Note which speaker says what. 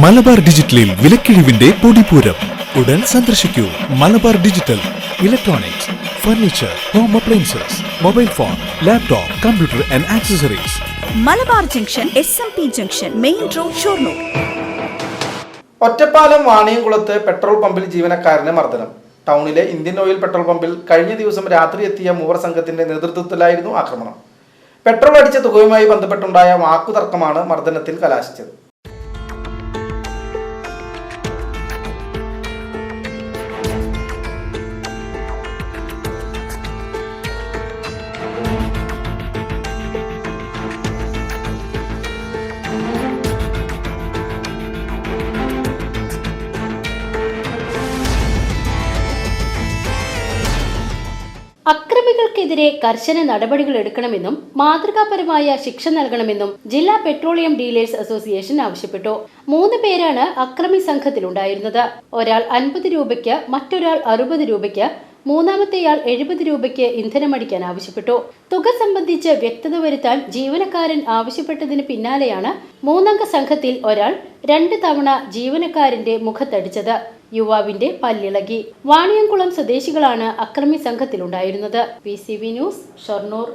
Speaker 1: മലബാർ ഡിജിറ്റലിൽ വിലക്കിഴിവിന്റെ പൊടിപൂരം. ഉടൻ സന്ദർശിക്കൂ Malabar digital. Electronics, furniture, home appliances, mobile phone, laptop, computer and accessories.
Speaker 2: Malabar junction, SMP junction, main road, Shoranur.
Speaker 3: Ottapalam വാണിയംകുളത്ത് petrol പമ്പിൽ ജീവനക്കാരന് മർദ്ദനം. ടൗണിലെ ഇന്ത്യൻ ഓയിൽ പെട്രോൾ പമ്പിൽ കഴിഞ്ഞ ദിവസം രാത്രി എത്തിയ മൂവർ സംഘത്തിന്റെ നേതൃത്വത്തിലായിരുന്നു ആക്രമണം. പെട്രോൾ അടിച്ച തുകയുമായി ബന്ധപ്പെട്ടുണ്ടായ വാക്കുതർക്കമാണ് മർദ്ദനത്തിൽ കലാശിച്ചത്.
Speaker 4: അക്രമികൾക്കെതിരെ കർശന നടപടികൾ എടുക്കണമെന്നും മാതൃകാപരമായ ശിക്ഷ നൽകണമെന്നും ജില്ലാ പെട്രോളിയം ഡീലേഴ്സ് അസോസിയേഷൻ ആവശ്യപ്പെട്ടു. 3 പേരാണ് അക്രമി സംഘത്തിലുണ്ടായിരുന്നത്. ഒരാൾ 50 രൂപയ്ക്ക്, മറ്റൊരാൾ 60 രൂപയ്ക്ക്, മൂന്നാമത്തെയാൾ 70 രൂപയ്ക്ക് ഇന്ധനമടിക്കാൻ ആവശ്യപ്പെട്ടു. തുക സംബന്ധിച്ച് വ്യക്തത വരുത്താൻ ജീവനക്കാരൻ ആവശ്യപ്പെട്ടതിന് പിന്നാലെയാണ് 3 അംഗ സംഘത്തിൽ ഒരാൾ 2 തവണ ജീവനക്കാരന്റെ മുഖത്തടിച്ചത്. യുവാവിന്റെ പല്ലിളകി. വാണിയംകുളം സ്വദേശികളാണ് അക്രമി സംഘത്തിലുണ്ടായിരുന്നത്. PCV news, Shoranur.